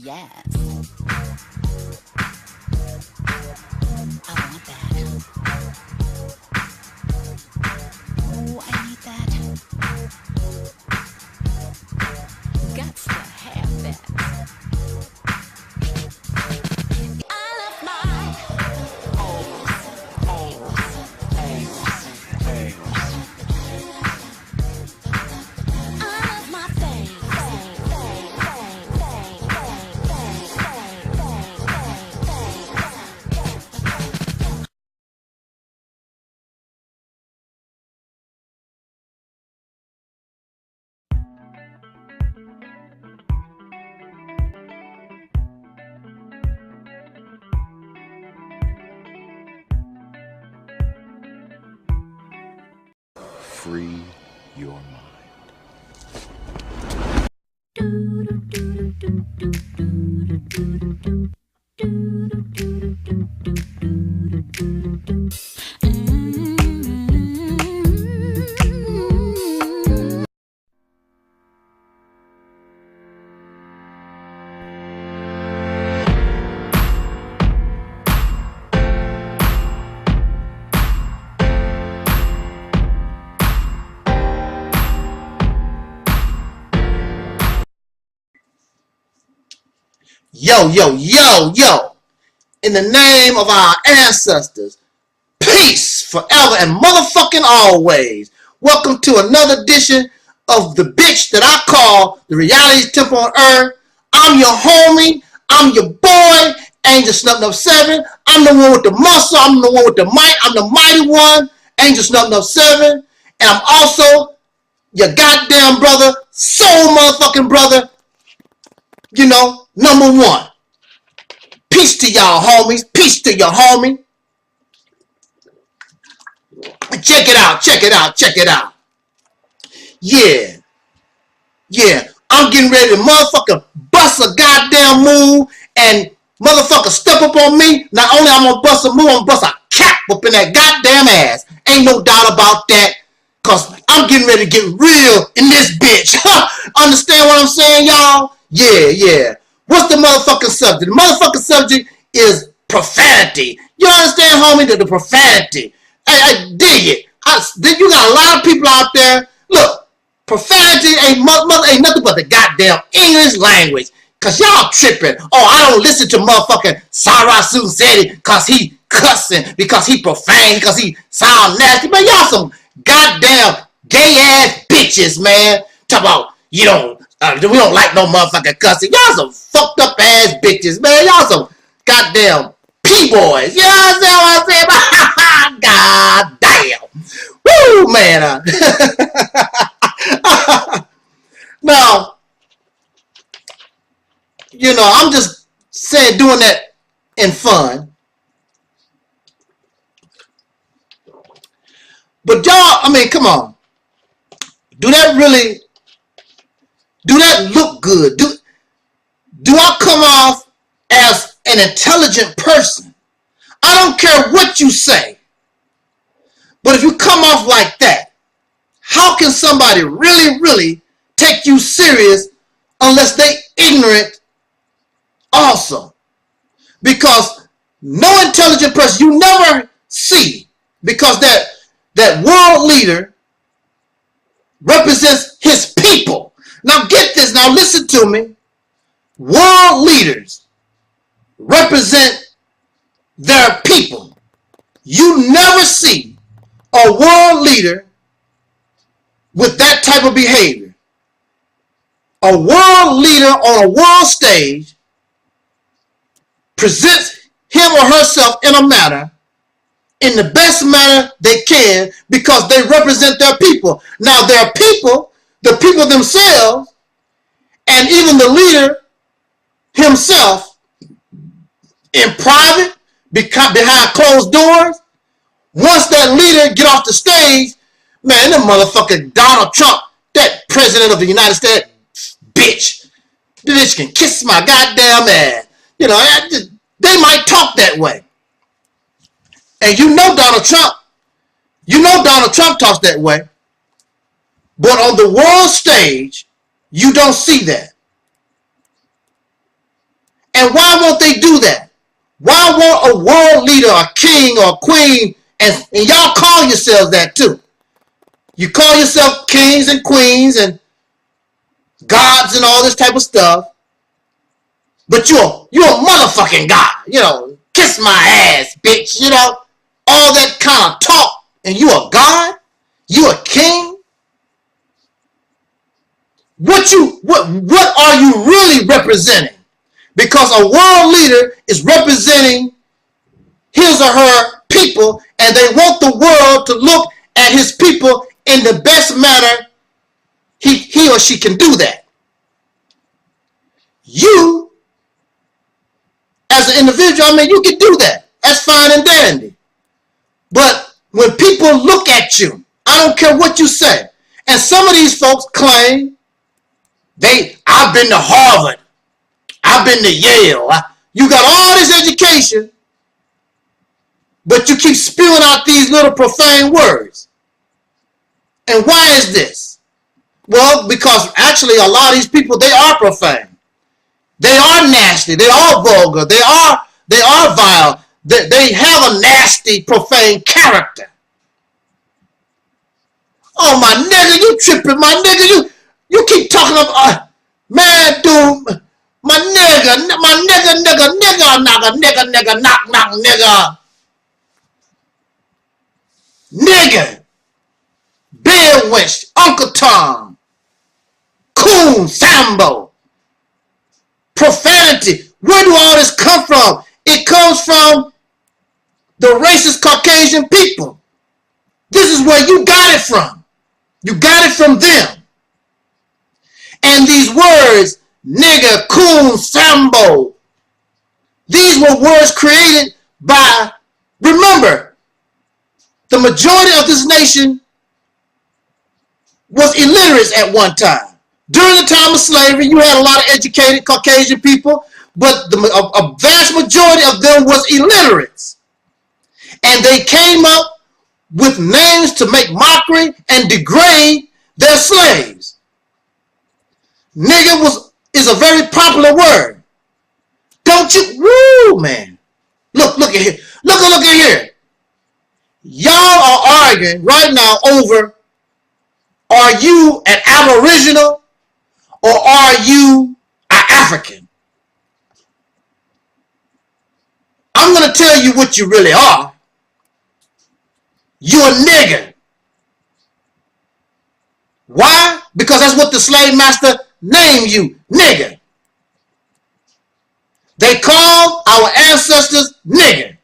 Yes. I want that. Oh, I need that. Gots to have that. I love my Free your mind. Yo, yo, yo, yo. In the name of our ancestors, peace forever and motherfucking always. Welcome to another edition of the bitch that I call the Reality Temple on Earth. I'm your homie. I'm your boy, Angel Snuffin' Up 7. I'm the one with the muscle. I'm the one with the mic. I'm the mighty one, Angel Snuffin' Up 7. And I'm also your goddamn brother, soul motherfucking brother, you know, number one. Peace to y'all, homies. Peace to your homie. Check it out, check it out, check it out. Yeah. Yeah. I'm getting ready to motherfucker bust a goddamn move and motherfucker step up on me. Not only I'm gonna bust a move, I'm gonna bust a cap up in that goddamn ass. Ain't no doubt about that. Cause I'm getting ready to get real in this bitch. Understand what I'm saying, y'all? Yeah, yeah. What's the motherfucking subject? The motherfucking subject is profanity. You understand, homie? The profanity. I dig it. You got a lot of people out there. Look, profanity ain't nothing but the goddamn English language. Cause y'all tripping. Oh, I don't listen to motherfucking Sarah Suzette cause he cussing, because he profane, cause he sound nasty. Man, y'all some goddamn gay ass bitches, man. Talk about we don't like no motherfucking cussing. Y'all some fucked up ass bitches, man. Y'all some goddamn P-boys. You know what I'm saying? God damn. Woo, man. Now, you know, I'm just saying, doing that in fun. But y'all, I mean, come on. Do that look good? Do I come off as an intelligent person? I don't care what you say. But if you come off like that, how can somebody really, really take you serious unless they ignorant also? Because no intelligent person you never see, because that world leader represents his people. Now get this, now listen to me. World leaders represent their people. You never see a world leader with that type of behavior. A world leader on a world stage presents him or herself in a manner, in the best manner they can, because they represent their people. Now their people, the people themselves, and even the leader himself, in private, behind closed doors, once that leader get off the stage, man, that motherfucker Donald Trump, that president of the United States, bitch, the bitch can kiss my goddamn ass. You know, they might talk that way. And you know Donald Trump talks that way. But on the world stage, you don't see that. And why won't they do that? Why won't a world leader, a king or a queen, and y'all call yourselves that too? You call yourself kings and queens and gods and all this type of stuff, but you're a motherfucking god. You know, kiss my ass, bitch. You know, all that kind of talk, and you a god? You a king? What are you really representing? Because a world leader is representing his or her people, and they want the world to look at his people in the best manner he or she can do that. You, as an individual, I mean, you can do that. That's fine and dandy. But when people look at you, I don't care what you say. And some of these folks claim I've been to Harvard. I've been to Yale. You got all this education, but you keep spewing out these little profane words. And why is this? Well, because actually a lot of these people, they are profane. They are nasty. They are vulgar. They are vile. They have a nasty, profane character. Oh, my nigga, you tripping, my nigga. You keep talking about, man, dude, my nigga, knock, nigga, bed wench, Uncle Tom, coon, Sambo, profanity. Where do all this come from? It comes from the racist Caucasian people. This is where you got it from. You got it from them. And these words, nigga, coon, Sambo, these were words created by, remember, the majority of this nation was illiterate at one time. During the time of slavery, you had a lot of educated Caucasian people, but a vast majority of them was illiterates. And they came up with names to make mockery and degrade their slaves. Nigga is a very popular word. Don't you? Woo, man. Look at here. Look at here. Y'all are arguing right now over, are you an Aboriginal or are you an African? I'm going to tell you what you really are. You're a nigger. Why? Because that's what the slave master named you, nigger. They called our ancestors nigger.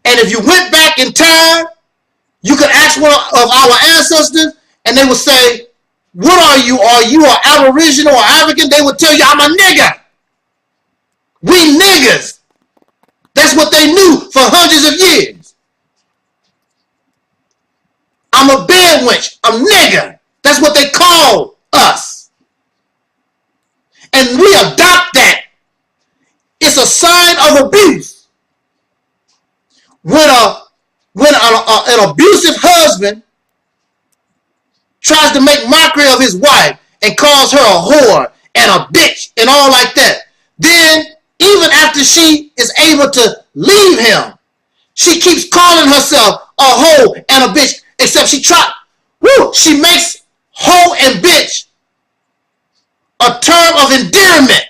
And if you went back in time, you could ask one of our ancestors and they would say, what are you? Are you an Aboriginal or African? They would tell you, I'm a nigger. We niggers. That's what they knew for hundreds of years. I'm a bed wench. I'm nigger. That's what they call us. And we adopt that. It's a sign of abuse. When an abusive husband tries to make mockery of his wife and calls her a whore and a bitch and all like that, then even after she is able to leave him, she keeps calling herself a hoe and a bitch, except she makes hoe and bitch a term of endearment.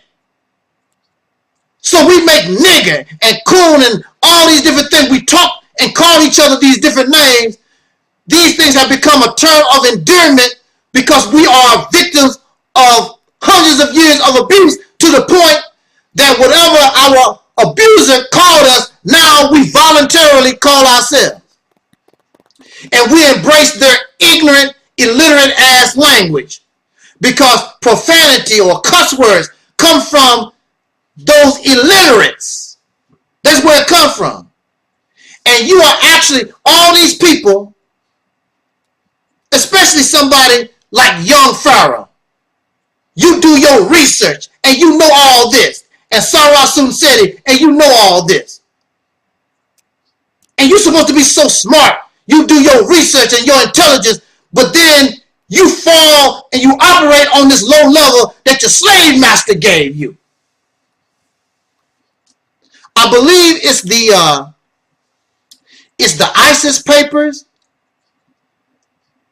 So we make nigger and coon and all these different things. We talk and call each other these different names. These things have become a term of endearment because we are victims of hundreds of years of abuse, to the point that whatever our abuser called us, now we voluntarily call ourselves. And we embrace their ignorant, illiterate ass language, because profanity or cuss words come from those illiterates. That's where it comes from. And you are actually, all these people, especially somebody like young Pharaoh, you do your research and you know all this, and Sarah Soon said it, and you know all this. And you're supposed to be so smart. You do your research and your intelligence, but then you fall and you operate on this low level that your slave master gave you. I believe it's the ISIS papers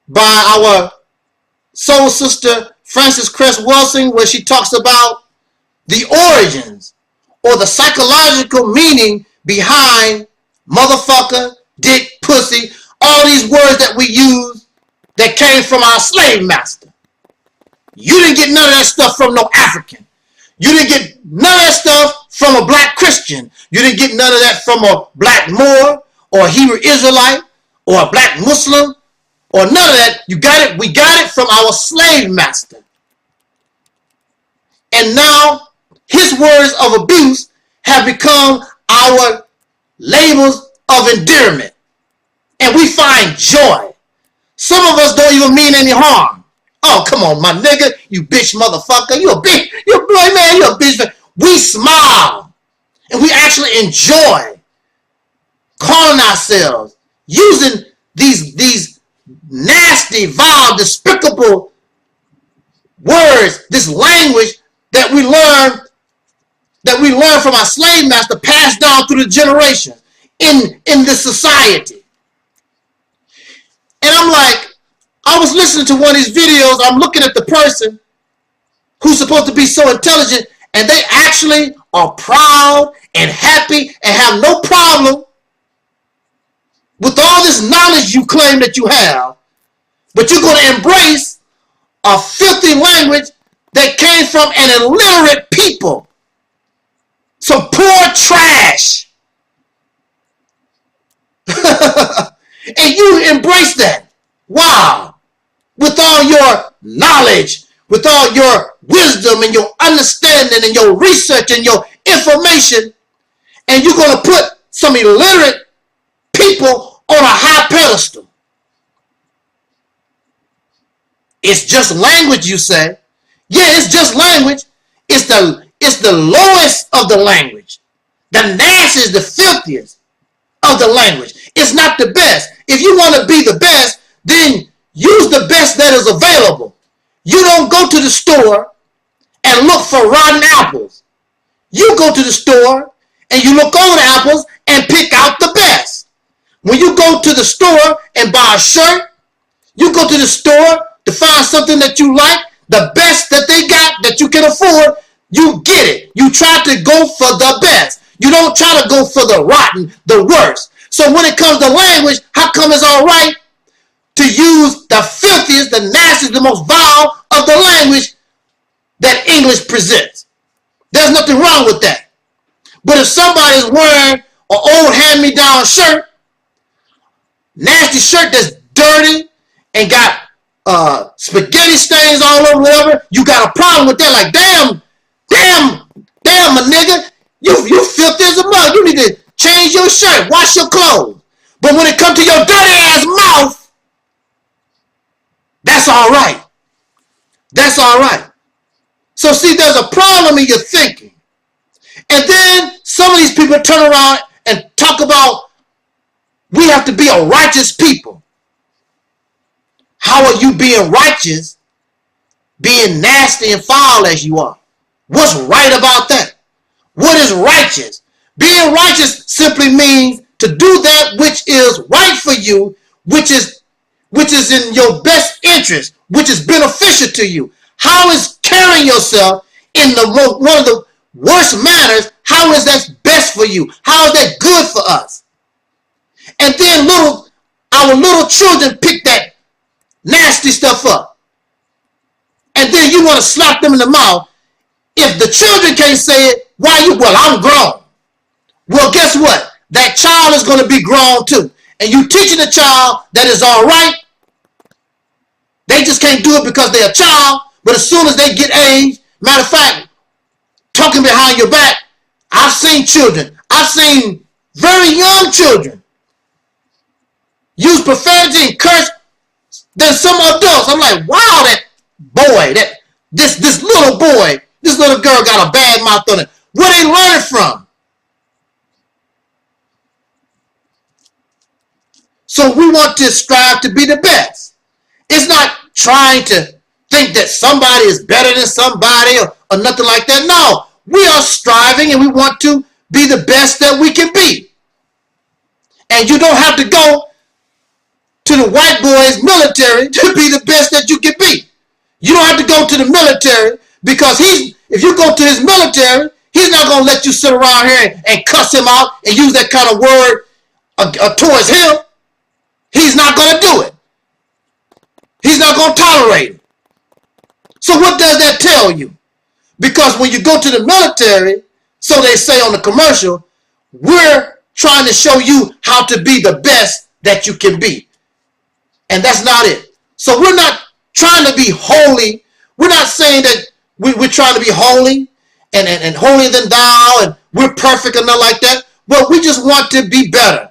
by our soul sister Frances Cress Welsing, where she talks about the origins or the psychological meaning behind motherfucker, dick, pussy, all these words that we use that came from our slave master. You didn't get none of that stuff from no African. You didn't get none of that stuff from a black Christian. You didn't get none of that from a black Moor or a Hebrew Israelite or a black Muslim or none of that. You got it. We got it from our slave master. And now his words of abuse have become our labels of endearment. And we find joy. Some of us don't even mean any harm. Oh, come on, my nigga, you bitch motherfucker. You a bitch. You a boy, man. You a bitch. We smile. And we actually enjoy calling ourselves, using these nasty, vile, despicable words, this language that we learn from our slave master, passed down through the generations in this society. And I'm like, I was listening to one of these videos. I'm looking at the person who's supposed to be so intelligent, and they actually are proud and happy and have no problem with all this knowledge you claim that you have, but you're going to embrace a filthy language that came from an illiterate people. Some poor trash. And you embrace that. Wow. With all your knowledge, with all your wisdom and your understanding and your research and your information, and you're going to put some illiterate people on a high pedestal. It's just language, you say. Yeah, it's just language. It's the lowest of the language. The nastiest, the filthiest of the language. It's not the best. If you want to be the best, then use the best that is available. You don't go to the store and look for rotten apples. You go to the store and you look over the apples and pick out the best. When you go to the store and buy a shirt, you go to the store to find something that you like, the best that they got that you can afford, you get it. You try to go for the best. You don't try to go for the rotten, the worst. So when it comes to language, how come it's all right to use the filthiest, the nastiest, the most vile of the language that English presents? There's nothing wrong with that. But if somebody's wearing an old hand-me-down shirt, nasty shirt that's dirty and got spaghetti stains all over, whatever, you got a problem with that. Like, damn, my nigga, you filthy as a mug. You need to change your shirt, wash your clothes. But when it comes to your dirty ass mouth, that's all right. That's all right. So see, there's a problem in your thinking. And then some of these people turn around and talk about we have to be a righteous people. How are you being righteous, being nasty and foul as you are? What's right about that? What is righteous? Being righteous simply means to do that which is right for you, which is in your best interest, which is beneficial to you. How is carrying yourself in one of the worst manners? How is that best for you? How is that good for us? And then our little children pick that nasty stuff up. And then you want to slap them in the mouth. If the children can't say it, why you? Well, I'm grown. Well, guess what? That child is going to be grown too. And you teaching a child that is all right. They just can't do it because they're a child. But as soon as they get age, matter of fact, talking behind your back, I've seen children. I've seen very young children use profanity and curse than some adults. I'm like, wow, that boy, this little boy, this little girl got a bad mouth on it. Where they learn it from? So we want to strive to be the best. It's not trying to think that somebody is better than somebody or nothing like that. No, we are striving and we want to be the best that we can be. And you don't have to go to the white boy's military to be the best that you can be. You don't have to go to the military because if you go to his military, he's not going to let you sit around here and cuss him out and use that kind of word towards him. He's not going to do it. He's not going to tolerate it. So what does that tell you? Because when you go to the military, so they say on the commercial, we're trying to show you how to be the best that you can be. And that's not it. So we're not trying to be holy. We're not saying that we're trying to be holy and holier than thou and we're perfect and nothing like that. But we just want to be better.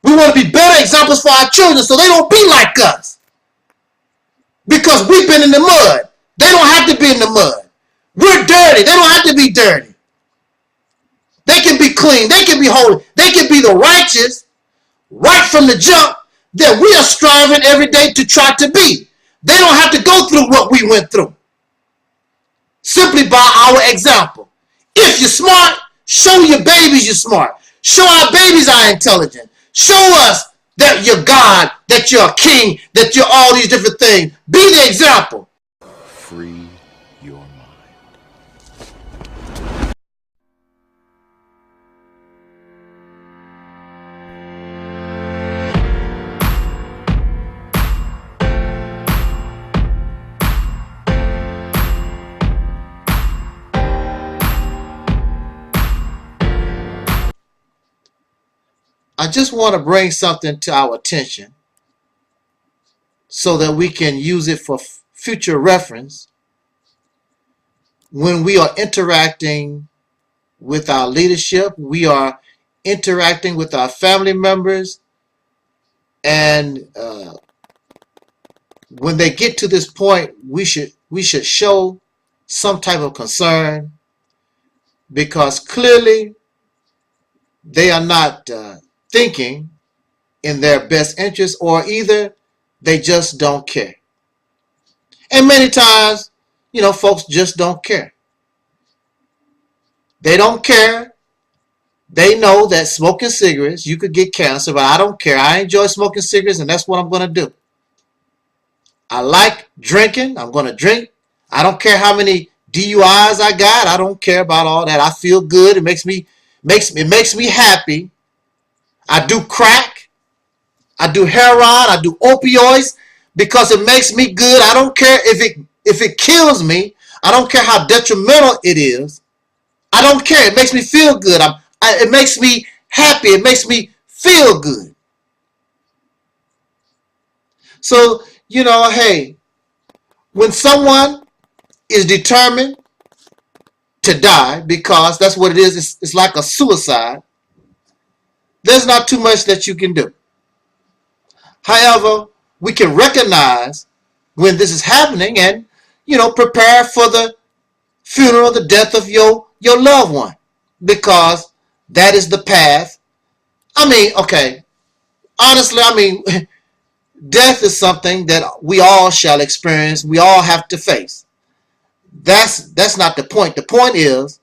We want to be better examples for our children so they don't be like us. Because we've been in the mud. They don't have to be in the mud. We're dirty. They don't have to be dirty. They can be clean. They can be holy. They can be the righteous right from the jump that we are striving every day to try to be. They don't have to go through what we went through. Simply by our example. If you're smart, show your babies you're smart. Show our babies are intelligent. Show us that you're God, that you're a king, that you're all these different things. Be the example. Free your mind. I just want to bring something to our attention so that we can use it for future reference when we are interacting with our leadership, we are interacting with our family members, and when they get to this point, we should show some type of concern, because clearly they are not thinking in their best interest, or either they just don't care. And many times, you know, folks just don't care. They don't care. They know that smoking cigarettes, you could get cancer, but I don't care. I enjoy smoking cigarettes, and that's what I'm going to do. I like drinking. I'm going to drink. I don't care how many DUIs I got. I don't care about all that. I feel good. It makes me happy. I do crack. I do heroin. I do opioids because it makes me good. I don't care if it kills me. I don't care how detrimental it is. I don't care. It makes me feel good. It makes me happy. It makes me feel good. So, you know, hey, when someone is determined to die, because that's what it is, it's like a suicide, there's not too much that you can do. However, we can recognize when this is happening and, you know, prepare for the funeral, the death of your loved one, because that is the path. I mean, okay, honestly, I mean, death is something that we all shall experience. We all have to face. That's not the point. The point is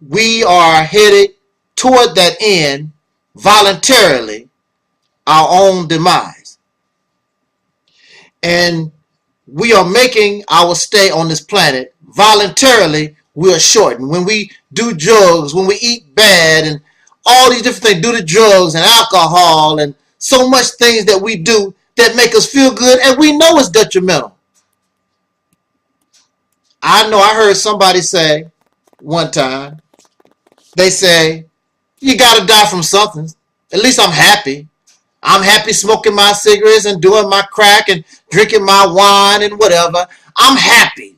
we are headed toward that end voluntarily, our own demise. And we are making our stay on this planet voluntarily. We are shortened. When we do drugs, when we eat bad and all these different things, do the drugs and alcohol and so much things that we do that make us feel good, and we know it's detrimental. I know I heard somebody say one time, they say, you got to die from something. At least I'm happy. I'm happy smoking my cigarettes and doing my crack and drinking my wine and whatever. I'm happy.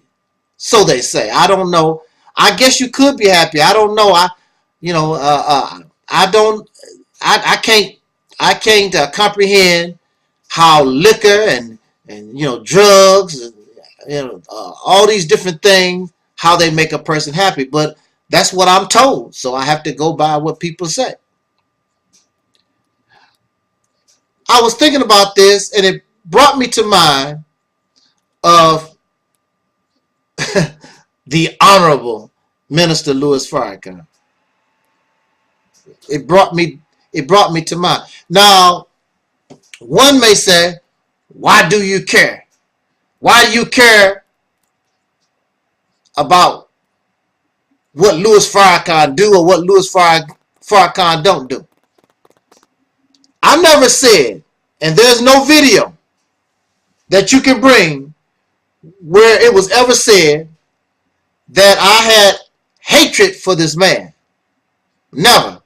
So they say. I don't know. I guess you could be happy. I don't know. I can't comprehend how liquor and you know, drugs and you know, all these different things, how they make a person happy. But that's what I'm told, so I have to go by what people say. I was thinking about this, and it brought me to mind of the Honorable Minister Louis Farrakhan. It brought me to mind. Now, one may say, why do you care? Why do you care about what Louis Farrakhan do or what Louis Farrakhan don't do? I never said, and there's no video that you can bring where it was ever said that I had hatred for this man. Never.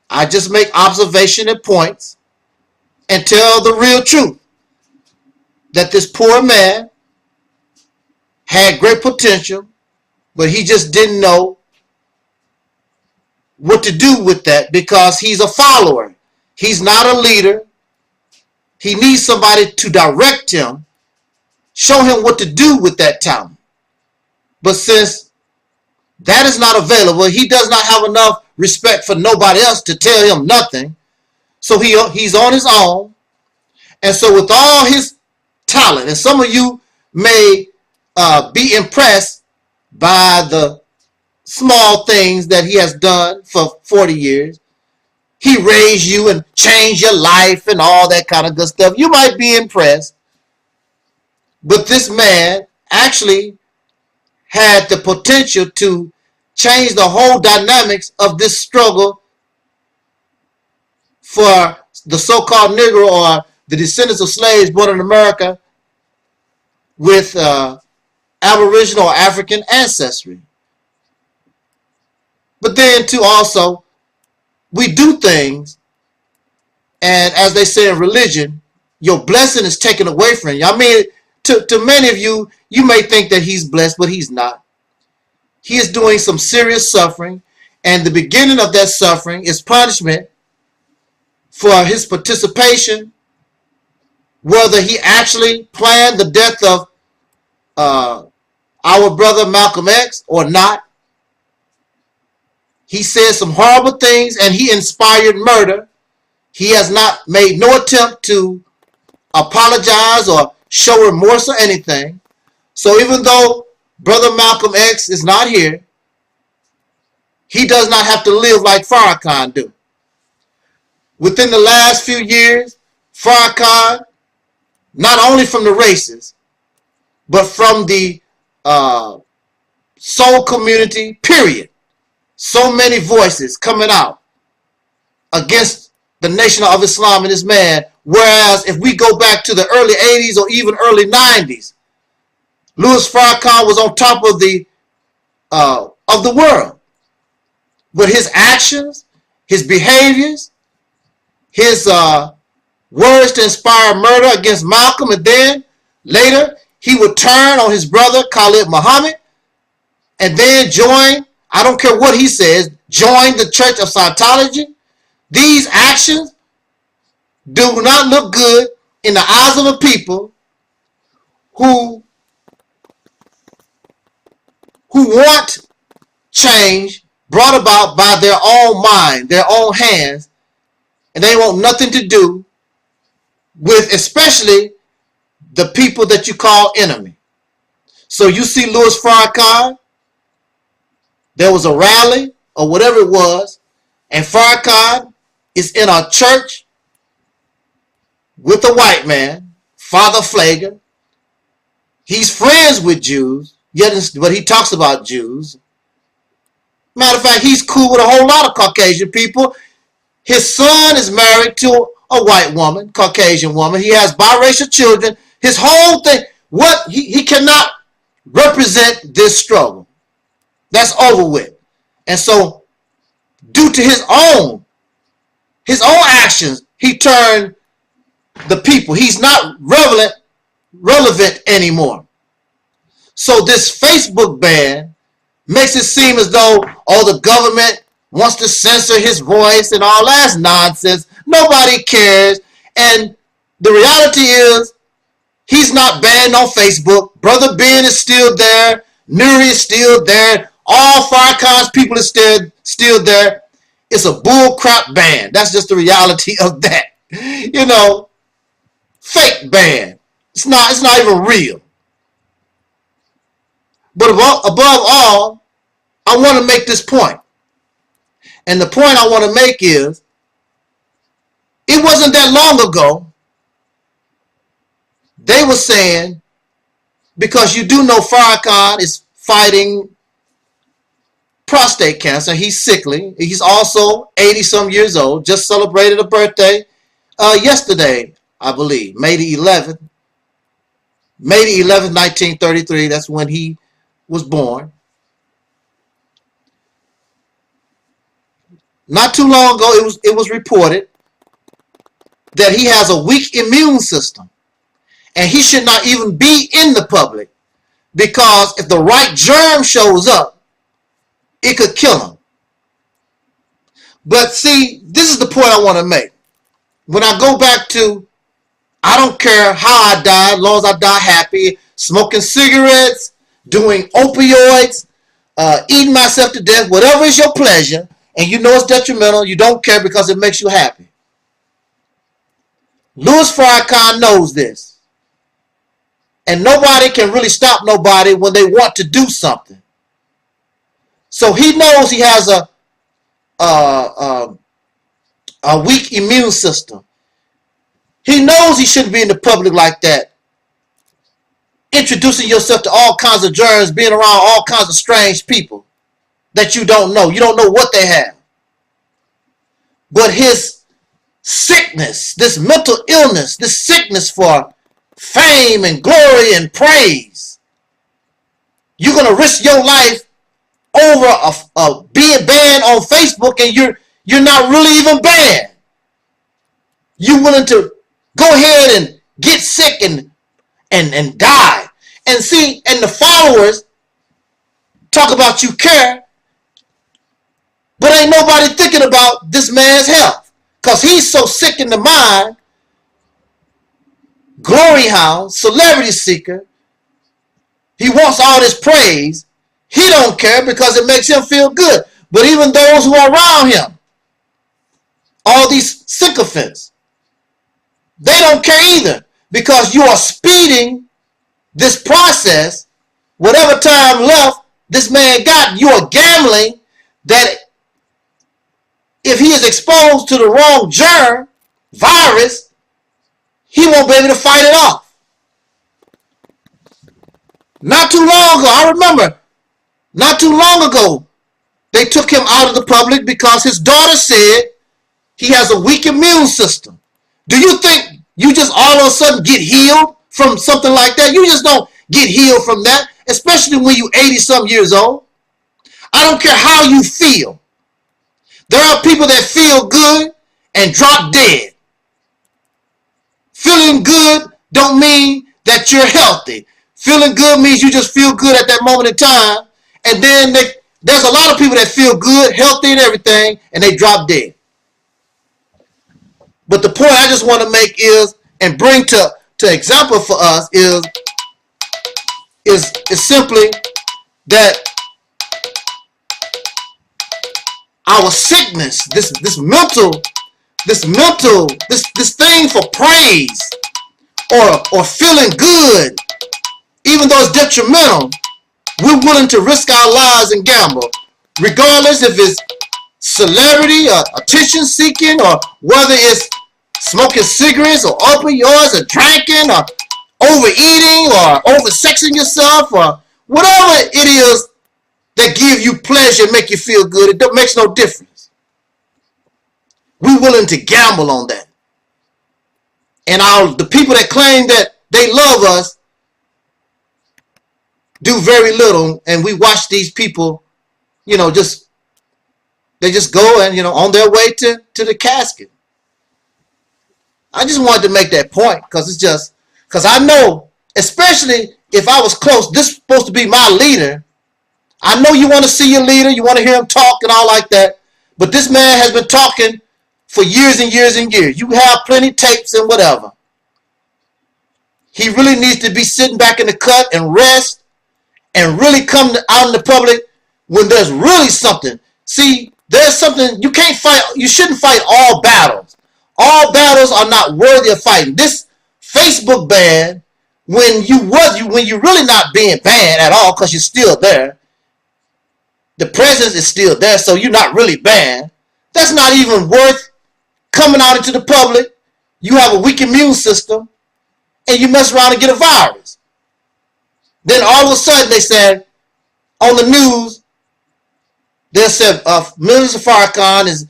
I just make observation and points and tell the real truth that this poor man had great potential, but he just didn't know what to do with that because he's a follower. He's not a leader. He needs somebody to direct him, show him what to do with that talent. But since that is not available, he does not have enough respect for nobody else to tell him nothing. So he's on his own. And so with all his talent, and some of you may be impressed by the small things that he has done for 40 years. He raised you and changed your life and all that kind of good stuff. You might be impressed. But this man actually had the potential to change the whole dynamics of this struggle for the so-called Negro or the descendants of slaves born in America with Aboriginal or African ancestry. But then too also, we do things, and as they say in religion, your blessing is taken away from you. I mean, to many of you, you may think that he's blessed, but he's not. He is doing some serious suffering, and the beginning of that suffering is punishment for his participation, whether he actually planned the death of our brother Malcolm X or not. He said some horrible things and he inspired murder. He has not made no attempt to apologize or show remorse or anything. So even though brother Malcolm X is not here, he does not have to live like Farrakhan do. Within the last few years, Farrakhan, not only from the races, but from the soul community, period. So many voices coming out against the Nation of Islam and this man. Whereas if we go back to the early 80s or even early 90s, Louis Farrakhan was on top of the world. But his actions, his behaviors, his words to inspire murder against Malcolm, and then later he would turn on his brother Khalid Muhammad and then join, I don't care what he says, join the Church of Scientology. These actions do not look good in the eyes of a people who want change brought about by their own mind, their own hands, and they want nothing to do with especially the people that you call enemy. So you see Louis Farrakhan, there was a rally or whatever it was, and Farrakhan is in a church with a white man, Father Flager. He's friends with Jews, but he talks about Jews. Matter of fact, he's cool with a whole lot of Caucasian people. His son is married to a white woman, Caucasian woman. He has biracial children. His whole thing, he cannot represent this struggle. That's over with. And so, due to his own actions, he turned the people. He's not relevant anymore. So this Facebook ban makes it seem as though, the government wants to censor his voice and all that's nonsense. Nobody cares. And the reality is, he's not banned on Facebook. Brother Ben is still there. Nuri is still there. All Farrakhan's people are still there. It's a bull crap ban. That's just the reality of that. Fake ban. It's not even real. But above all, I want to make this point. And the point I want to make is, it wasn't that long ago, they were saying, because you do know Farrakhan is fighting prostate cancer. He's sickly. He's also 80-some years old. Just celebrated a birthday yesterday, I believe, May the 11th. May the 11th, 1933. That's when he was born. Not too long ago, it was reported that he has a weak immune system, and he should not even be in the public, because if the right germ shows up, it could kill him. But see, this is the point I want to make. When I go back to, I don't care how I die, as long as I die happy, smoking cigarettes, doing opioids, eating myself to death, whatever is your pleasure, and you know it's detrimental, you don't care because it makes you happy. Louis Farrakhan knows this. And nobody can really stop nobody when they want to do something. So he knows he has a weak immune system. He knows he shouldn't be in the public like that, introducing yourself to all kinds of germs, being around all kinds of strange people that you don't know. You don't know what they have. But his sickness, this mental illness, this sickness for fame and glory and praise, you're going to risk your life over being banned on Facebook, and you're not really even banned. You're willing to go ahead and get sick and die. And see, and the followers talk about you care, but ain't nobody thinking about this man's health, because he's so sick in the mind, glory hound, celebrity seeker. He wants all this praise. He don't care because it makes him feel good. But even those who are around him, all these sycophants, they don't care either, because you are speeding this process. Whatever time left this man got, you are gambling that if he is exposed to the wrong germ, virus, he won't be able to fight it off. Not too long ago, I remember, not too long ago, they took him out of the public because his daughter said he has a weak immune system. Do you think you just all of a sudden get healed from something like that? You just don't get healed from that, especially when you're 80-some years old. I don't care how you feel. There are people that feel good and drop dead. Feeling good don't mean that you're healthy. Feeling good means you just feel good at that moment in time, and then there's a lot of people that feel good, healthy and everything, and they drop dead. But the point I just want to make is, and bring to example for us is simply that our sickness, this thing for praise or feeling good, even though it's detrimental, we're willing to risk our lives and gamble, regardless if it's celebrity or attention seeking, or whether it's smoking cigarettes or opioids or drinking or overeating or oversexing yourself or whatever it is that give you pleasure and make you feel good. It makes no difference. We're willing to gamble on that. And the people that claim that they love us do very little, and we watch these people, they just go and, on their way to the casket. I just wanted to make that point because I know, especially if I was close, this is supposed to be my leader. I know you want to see your leader, you want to hear him talk and all like that, but this man has been talking for years and years and years. You have plenty tapes and whatever. He really needs to be sitting back in the cut and rest and really come out in the public when there's really something. See, there's something you can't fight. You shouldn't fight all battles. All battles are not worthy of fighting. This Facebook ban, when you're really not being banned at all because you're still there, The presence is still there, so you're not really bad. That's not even worth coming out into the public. You have a weak immune system, and you mess around and get a virus. Then all of a sudden they said on the news, they said millions of Farrakhan is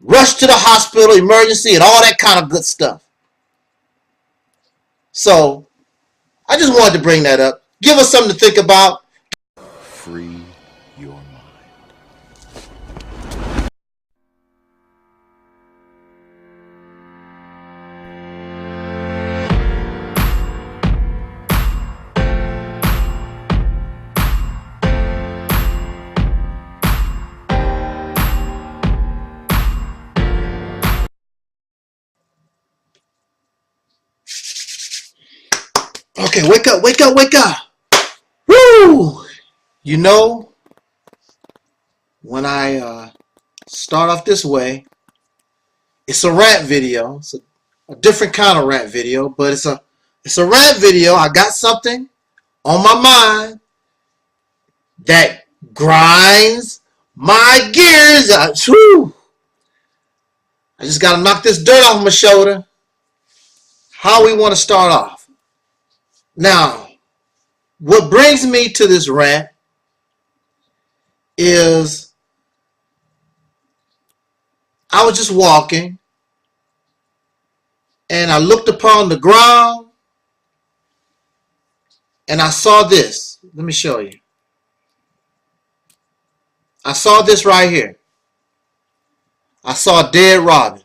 rushed to the hospital, emergency, and all that kind of good stuff. So I just wanted to bring that up. Give us something to think about. Free your mind. Okay, wake up, wake up, wake up. Woo! You know, when I start off this way, it's a rant video. It's a different kind of rant video, but it's a rant video. I got something on my mind that grinds my gears. I just got to knock this dirt off my shoulder. How we want to start off? Now, what brings me to this rant is I was just walking and I looked upon the ground and I saw this. Let me show you. I saw this right here. I saw a dead robin.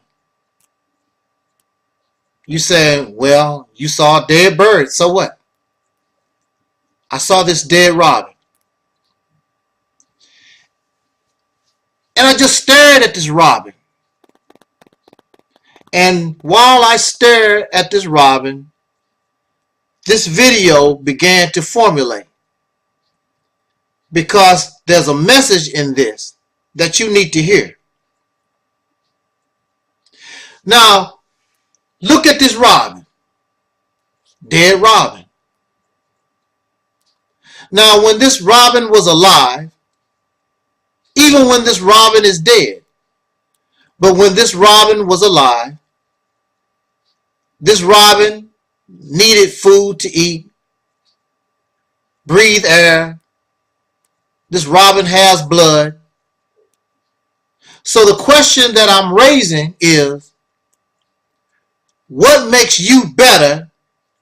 You say, well, you saw a dead bird, so what? I saw this dead robin. And I just stared at this robin. And while I stared at this robin, this video began to formulate. Because there's a message in this that you need to hear. Now, look at this robin. Dead robin. Now, when this robin was alive, even when this robin is dead, but when this robin was alive, this robin needed food to eat, breathe air. This robin has blood. So the question that I'm raising is, what makes you better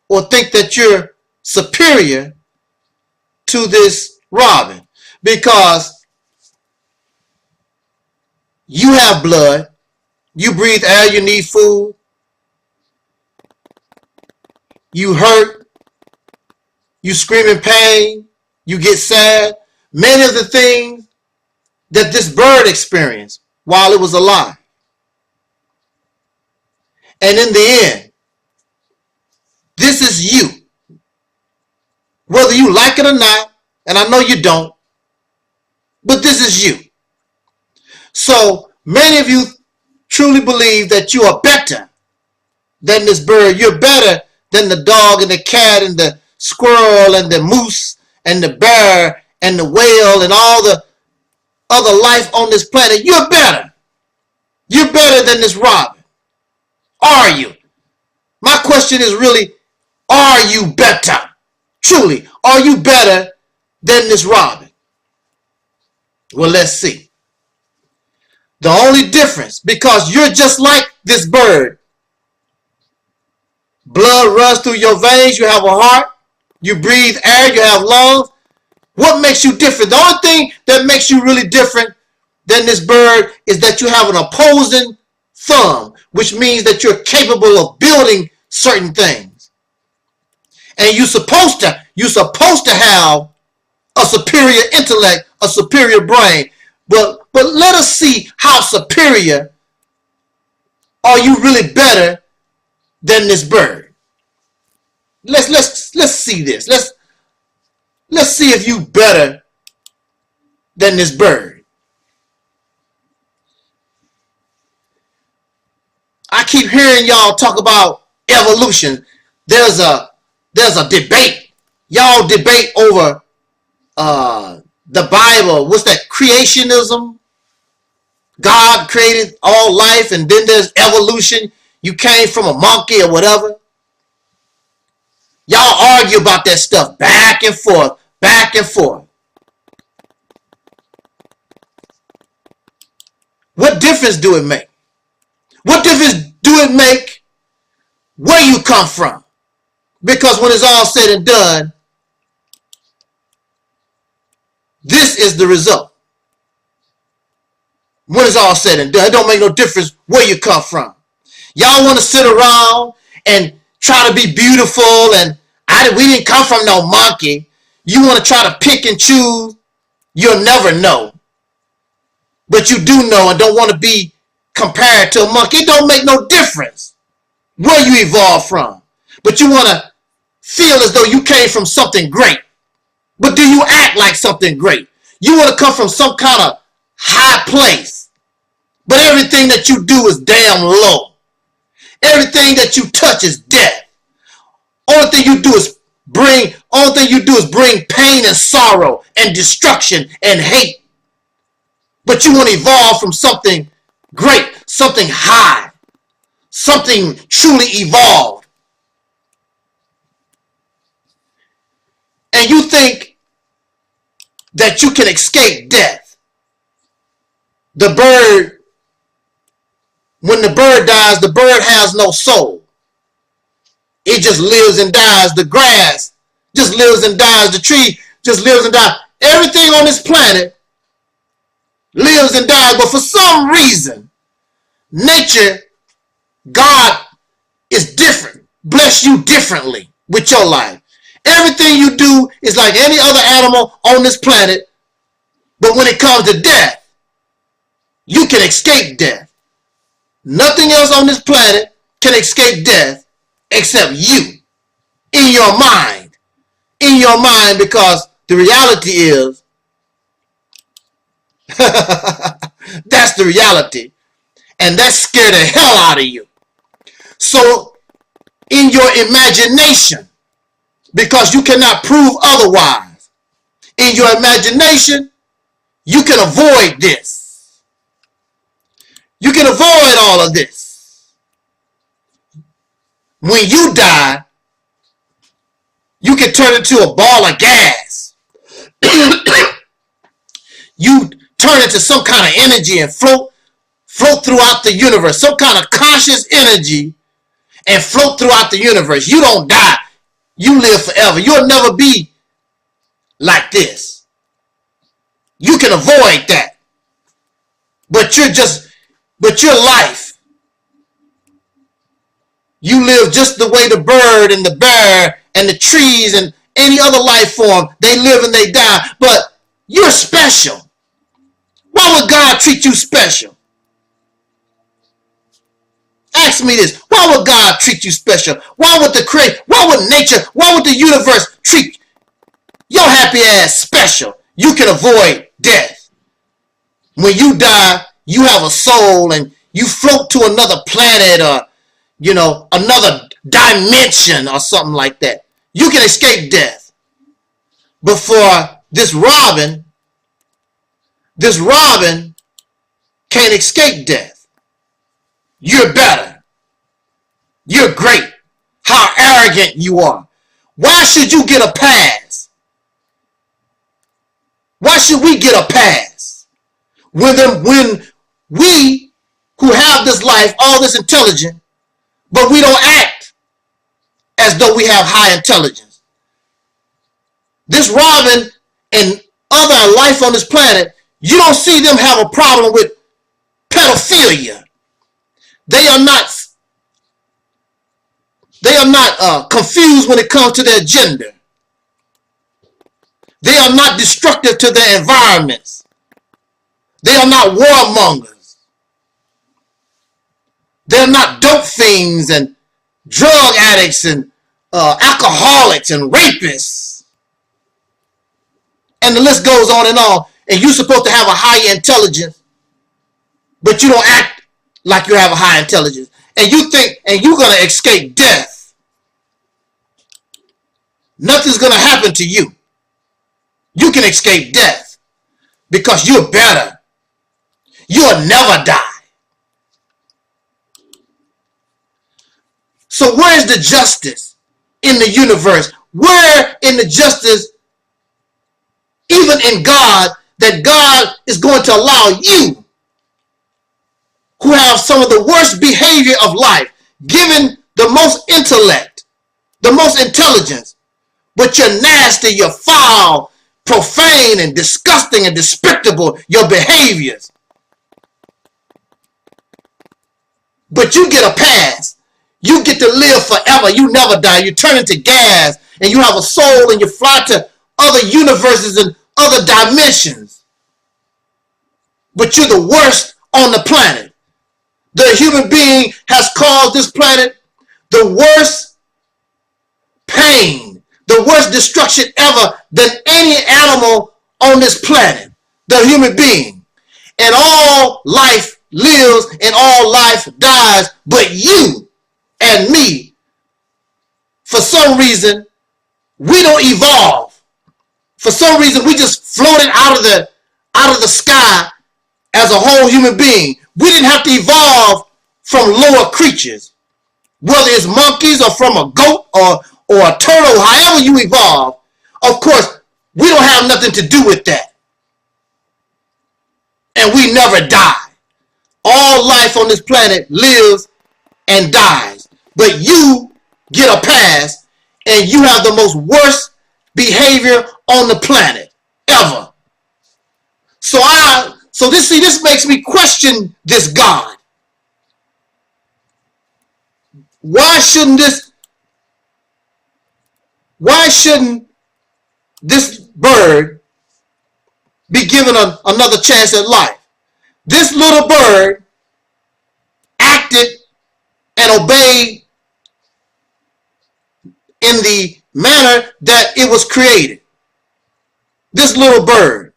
or think that you're superior to this robin? Because you have blood, you breathe air, you need food, you hurt, you scream in pain, you get sad. Many of the things that this bird experienced while it was alive. And in the end, this is you. Whether you like it or not, and I know you don't, but this is you. So many of you truly believe that you are better than this bird. You're better than the dog and the cat and the squirrel and the moose and the bear and the whale and all the other life on this planet. You're better. You're better than this robin. Are you? My question is really, are you better? Truly, are you better than this robin? Well, let's see. The only difference, because you're just like this bird. Blood runs through your veins, you have a heart, you breathe air, you have lungs. What makes you different? The only thing that makes you really different than this bird is that you have an opposing thumb, which means that you're capable of building certain things. And you're supposed to have a superior intellect, a superior brain. But let us see how superior are you really better than this bird. Let's see this. Let's see if you better than this bird. I keep hearing y'all talk about evolution. There's a debate. Y'all debate over the Bible, what's that, creationism? God created all life and then there's evolution. You came from a monkey or whatever. Y'all argue about that stuff back and forth, back and forth. What difference do it make? What difference do it make where you come from? Because when it's all said and done, this is the result. When it's all said and done, it don't make no difference where you come from. Y'all want to sit around and try to be beautiful and we didn't come from no monkey. You want to try to pick and choose. You'll never know. But you do know and don't want to be compared to a monkey. It don't make no difference where you evolved from. But you want to feel as though you came from something great. But do you act like something great? You want to come from some kind of high place. But everything that you do is damn low. Everything that you touch is death. Only thing you do is bring pain and sorrow and destruction and hate. But you want to evolve from something great, something high, something truly evolved. And you think that you can escape death. The bird, when the bird dies, the bird has no soul. It just lives and dies. The grass just lives and dies. The tree just lives and dies. Everything on this planet lives and dies. But for some reason, nature, God is different. Bless you differently with your life. Everything you do is like any other animal on this planet. But when it comes to death, you can escape death. Nothing else on this planet can escape death except you. In your mind. In your mind, because the reality is that's the reality. And that scared the hell out of you. So in your imagination, because you cannot prove otherwise, in your imagination, you can avoid this. You can avoid all of this. When you die, you can turn into a ball of gas. You turn into some kind of energy and float throughout the universe. Some kind of conscious energy and float throughout the universe. You don't die. You live forever. You'll never be like this. You can avoid that. But your life, you live just the way the bird and the bear and the trees and any other life form, they live and they die. But you're special. Why would God treat you special? Ask me this. Why would God treat you special? Why would nature, why would the universe treat your happy ass special? You can avoid death. When you die, you have a soul and you float to another planet or, another dimension or something like that. You can escape death. But for this robin can't escape death. You're better. You're great. How arrogant you are. Why should you get a pass? Why should we get a pass? When we who have this life, all this intelligence, but we don't act as though we have high intelligence. This robin and other life on this planet, you don't see them have a problem with pedophilia. They are not confused when it comes to their gender. They are not destructive to their environments. They are not warmongers. They're not dope fiends and drug addicts and alcoholics and rapists. And the list goes on and on. And you're supposed to have a high intelligence, but you don't act like you have a high intelligence. And you think, and you're going to escape death. Nothing's going to happen to you. You can escape death. because you're better. You'll never die. So where's the justice in the universe? Where in the justice, even in God, that God is going to allow you, who have some of the worst behavior of life, given the most intellect, the most intelligence, but you're nasty, you're foul, profane, and disgusting and despicable, your behaviors. But you get a pass. You get to live forever. You never die. You turn into gas, and you have a soul, and you fly to other universes and other dimensions. But you're the worst on the planet. The human being has caused this planet the worst pain, the worst destruction ever than any animal on this planet, the human being. And all life lives and all life dies, but you and me, for some reason, we don't evolve. For some reason, we just floated out of the sky as a whole human being. We didn't have to evolve from lower creatures, whether it's monkeys or from a goat or a turtle, however you evolve. Of course, we don't have nothing to do with that. And we never die. All life on this planet lives and dies. But you get a pass, and you have the most worst behavior on the planet ever. So this makes me question this God. Why shouldn't this bird be given another chance at life? This little bird acted and obeyed in the manner that it was created. This little bird.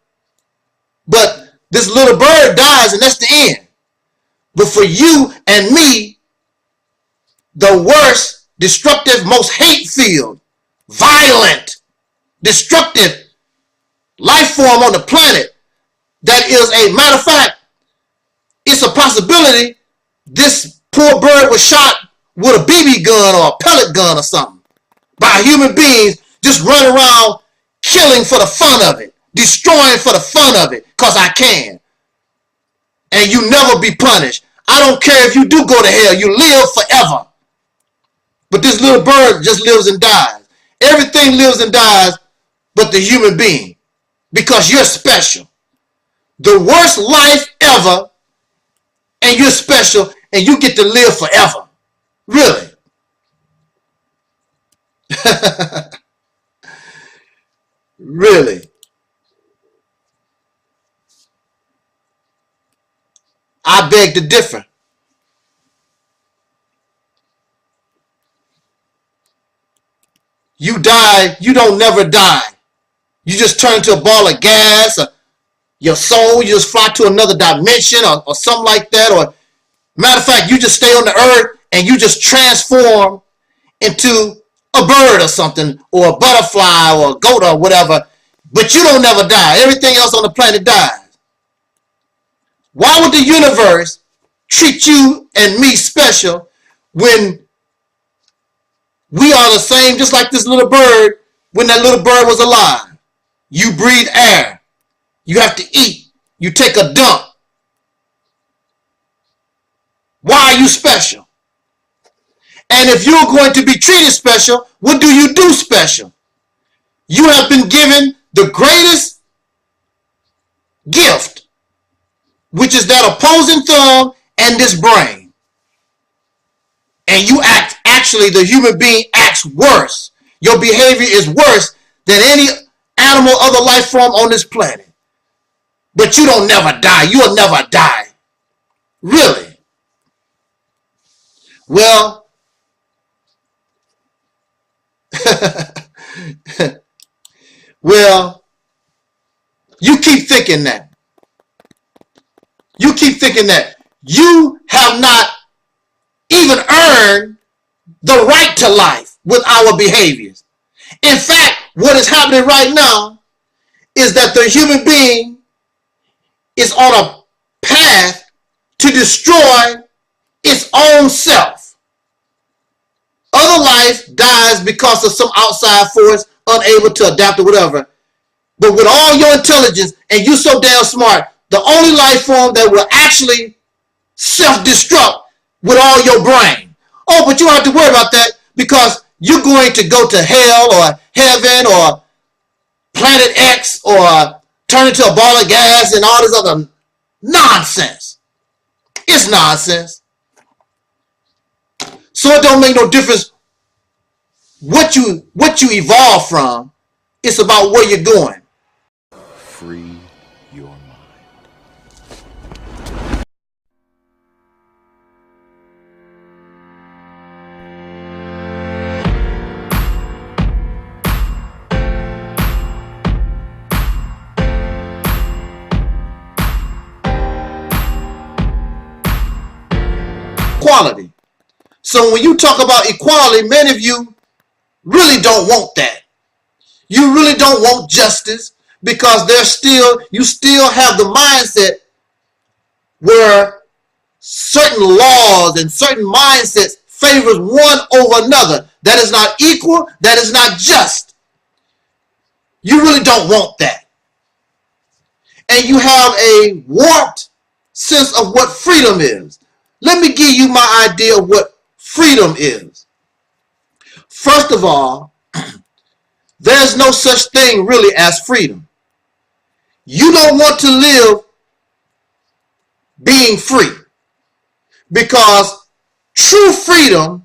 But this little bird dies, and that's the end. But for you and me, the worst, destructive, most hate-filled, violent, destructive life form on the planet, that is a matter of fact, it's a possibility this poor bird was shot with a BB gun or a pellet gun or something by human beings just running around killing for the fun of it, destroying for the fun of it, because I can. And you never be punished. I don't care if you do go to hell, you live forever. But this little bird just lives and dies. Everything lives and dies but the human being, because you're special. The worst life ever, and you're special, and you get to live forever. Really. Really. I beg to differ. You die, you don't never die. You just turn into a ball of gas, or your soul, you just fly to another dimension or something like that. Or matter of fact, you just stay on the earth and you just transform into a bird or something, or a butterfly or a goat or whatever. But you don't never die. Everything else on the planet dies. Why would the universe treat you and me special when we are the same, just like this little bird when that little bird was alive? You breathe air. You have to eat. You take a dump. Why are you special? And if you're going to be treated special, what do you do special? You have been given the greatest gift, which is that opposing thumb and this brain. And you actually, the human being acts worse. Your behavior is worse than any animal, other life form on this planet. But you don't never die. You'll never die. Really? Well, well, you keep thinking that. You keep thinking that. You have not even earned the right to life with our behaviors. In fact, what is happening right now is that the human being is on a path to destroy its own self. Other life dies because of some outside force, unable to adapt or whatever. But with all your intelligence and you so damn smart, the only life form that will actually self-destruct with all your brain. Oh, but you don't have to worry about that because you're going to go to hell or heaven or planet X or turn into a ball of gas and all this other nonsense. It's nonsense. So it don't make no difference what you evolve from. It's about where you're going. Free your mind. Equality. So when you talk about equality, many of you really don't want that. You really don't want justice because you still have the mindset where certain laws and certain mindsets favors one over another. That is not equal. That is not just. You really don't want that. And you have a warped sense of what freedom is. Let me give you my idea of what freedom is. First of all, there's no such thing really as freedom. You don't want to live being free because true freedom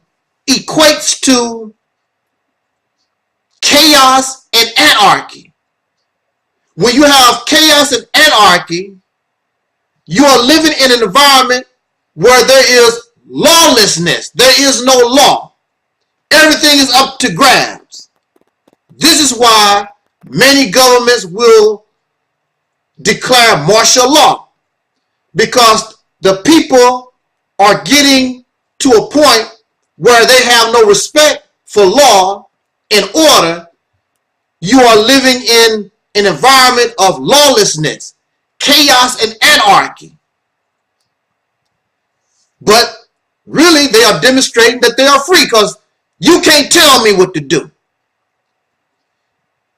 equates to chaos and anarchy. When you have chaos and anarchy, you are living in an environment where there is lawlessness. There is no law. Everything is up to grabs. This is why many governments will declare martial law, because the people are getting to a point where they have no respect for law and order. You are living in an environment of lawlessness, chaos, and anarchy. But really, they are demonstrating that they are free because you can't tell me what to do.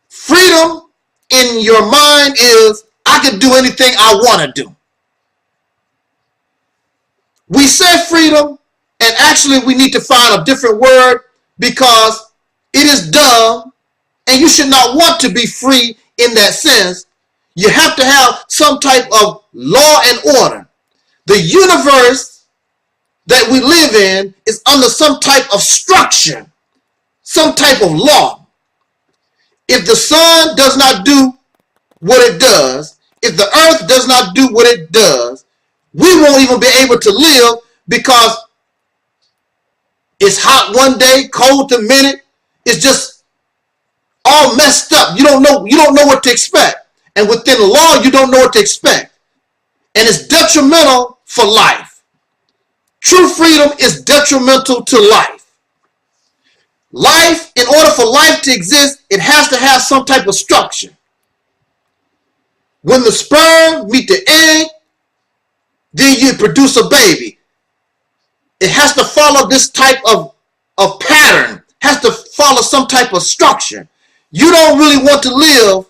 Freedom in your mind is, I can do anything I want to do. We say freedom, and actually we need to find a different word because it is dumb, and you should not want to be free in that sense. You have to have some type of law and order. The universe that we live in is under some type of structure, some type of law. If the sun does not do what it does, if the earth does not do what it does, we won't even be able to live because it's hot one day, cold the minute. It's just all messed up. You don't know what to expect. And within the law, you don't know what to expect. And it's detrimental for life. True freedom is detrimental to life. Life, in order for life to exist, it has to have some type of structure. When the sperm meet the egg, then you produce a baby. It has to follow this type of pattern, has to follow some type of structure. You don't really want to live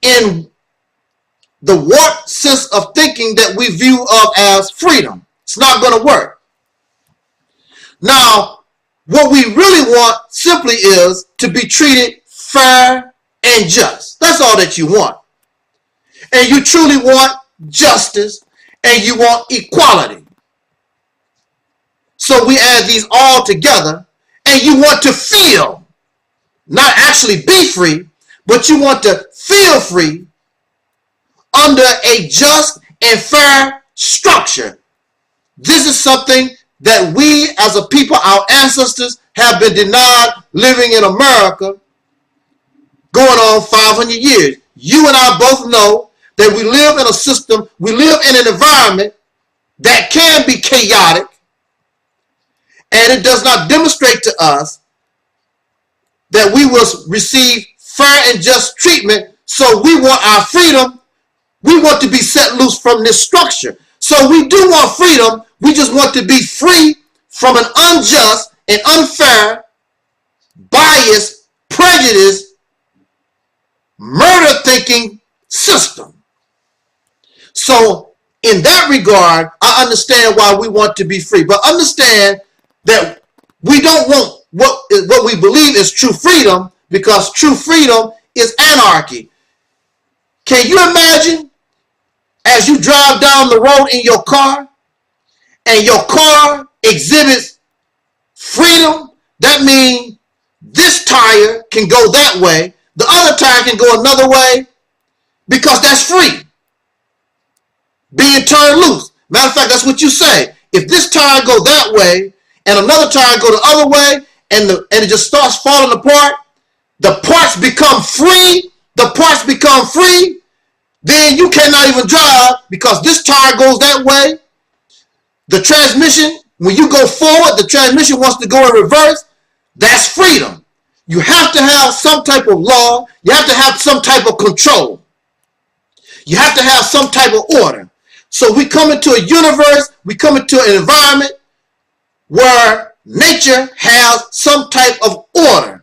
in the warped sense of thinking that we view of as freedom. It's not going to work. Now, what we really want simply is to be treated fair and just. That's all that you want. And you truly want justice and you want equality. So we add these all together, and you want to feel, not actually be free, but you want to feel free under a just and fair structure. This is something that we as a people, our ancestors, have been denied living in America going on 500 years. You and I both know that we live in a system, we live in an environment that can be chaotic, and it does not demonstrate to us that we will receive fair and just treatment. So we want our freedom We want to be set loose from this structure. So we do want freedom. We just want to be free from an unjust and unfair, biased, prejudiced, murder-thinking system. So in that regard, I understand why we want to be free. But understand that we don't want what we believe is true freedom, because true freedom is anarchy. Can you imagine as you drive down the road in your car and your car exhibits freedom? That means this tire can go that way, the other tire can go another way, because that's free. Being turned loose. Matter of fact, that's what you say. If this tire go that way and another tire go the other way, and it just starts falling apart, the parts become free. The parts become free. Then you cannot even drive because this tire goes that way. The transmission, when you go forward, the transmission wants to go in reverse. That's freedom. You have to have some type of law. You have to have some type of control. You have to have some type of order. So we come into a universe, we come into an environment where nature has some type of order.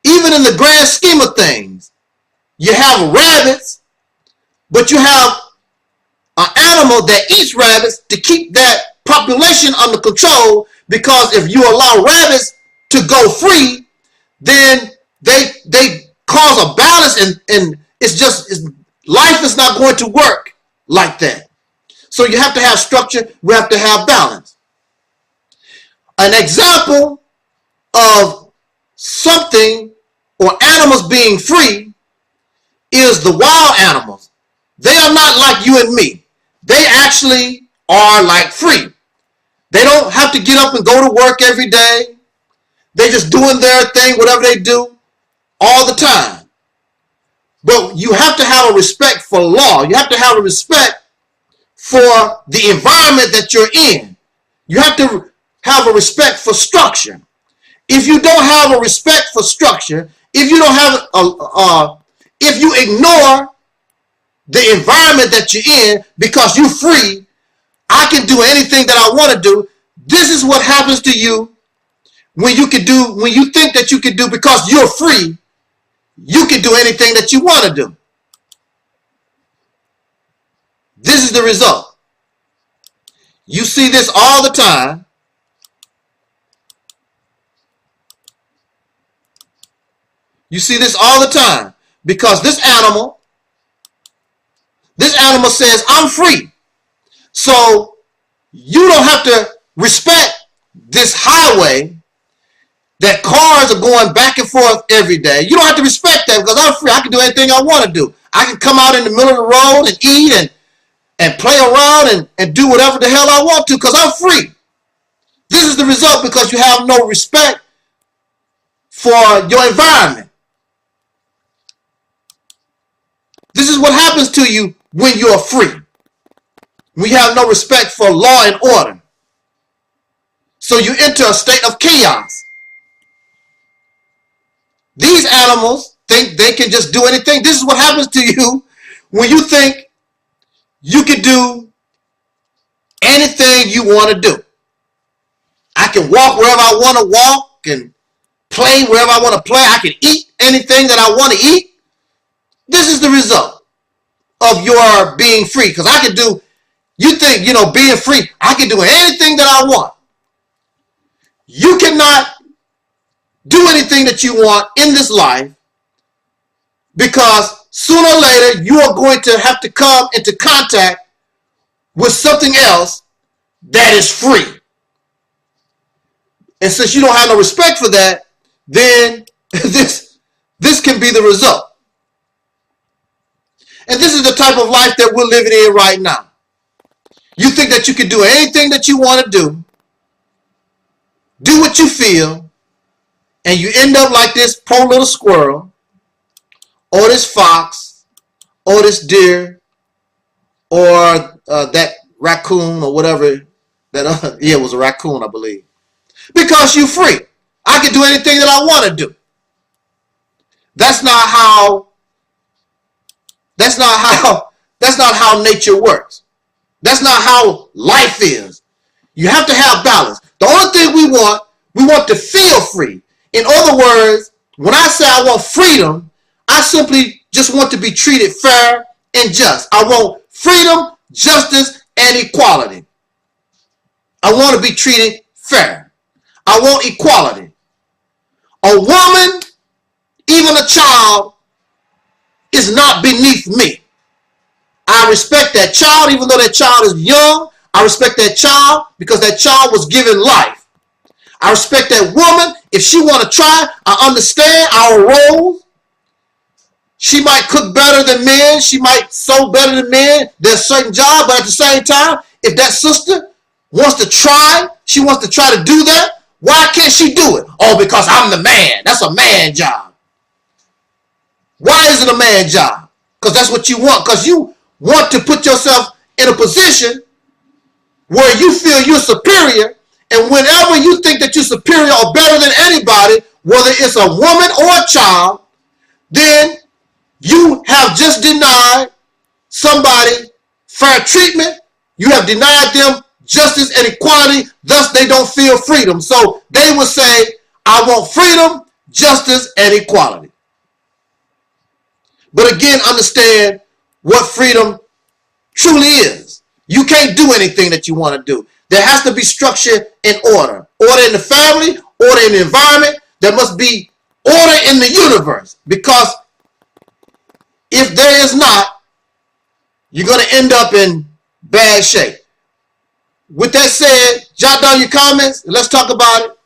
Even in the grand scheme of things, you have rabbits, but you have an animal that eats rabbits to keep that population under control, because if you allow rabbits to go free, then they cause a balance, and life is not going to work like that. So you have to have structure, we have to have balance. An example of something or animals being free is the wild animals. They are not like you and me. They actually are like free. They don't have to get up and go to work every day. They're just doing their thing, whatever they do, all the time. But you have to have a respect for law. You have to have a respect for the environment that you're in. You have to have a respect for structure. If you don't have a respect for structure, if you don't have if you ignore the environment that you're in because you're free, I can do anything that I want to do. This is what happens to you when you think that you can do, because you're free, you can do anything that you want to do. This is the result. You see this all the time. You see this all the time because this animal says, I'm free. So you don't have to respect this highway that cars are going back and forth every day. You don't have to respect that because I'm free. I can do anything I want to do. I can come out in the middle of the road and eat and play around and do whatever the hell I want to because I'm free. This is the result because you have no respect for your environment. This is what happens to you when you're free. We have no respect for law and order. So you enter a state of chaos. These animals think they can just do anything. This is what happens to you when you think you can do anything you want to do. I can walk wherever I want to walk and play wherever I want to play. I can eat anything that I want to eat. This is the result of your being free. Because I can do, you think, being free, I can do anything that I want. You cannot do anything that you want in this life because sooner or later you are going to have to come into contact with something else that is free. And since you don't have no respect for that, then this can be the result. And this is the type of life that we're living in right now. You think that you can do anything that you want to do what you feel, and you end up like this poor little squirrel, or this fox, or this deer, or that raccoon, or whatever. It was a raccoon, I believe. Because you're free. I can do anything that I want to do. That's not how That's not how nature works. That's not how life is. You have to have balance. The only thing we want to feel free. In other words, when I say I want freedom, I simply just want to be treated fair and just. I want freedom, justice, and equality. I want to be treated fair. I want equality. A woman, even a child, is not beneath me. I respect that child, even though that child is young. I respect that child because that child was given life. I respect that woman. If she want to try, I understand our roles. She might cook better than men. She might sew better than men. There's a certain job, but at the same time, if that sister wants to try, she wants to try to do that, why can't she do it? Oh, because I'm the man. That's a man job. Why is it a man job? Because that's what you want. Because you want to put yourself in a position where you feel you're superior, and whenever you think that you're superior or better than anybody, whether it's a woman or a child, then you have just denied somebody fair treatment. You have denied them justice and equality, thus they don't feel freedom. So they would say, I want freedom, justice, and equality. But again, understand what freedom truly is. You can't do anything that you want to do. There has to be structure and order. Order in the family, order in the environment. There must be order in the universe. Because if there is not, you're going to end up in bad shape. With that said, jot down your comments and let's talk about it.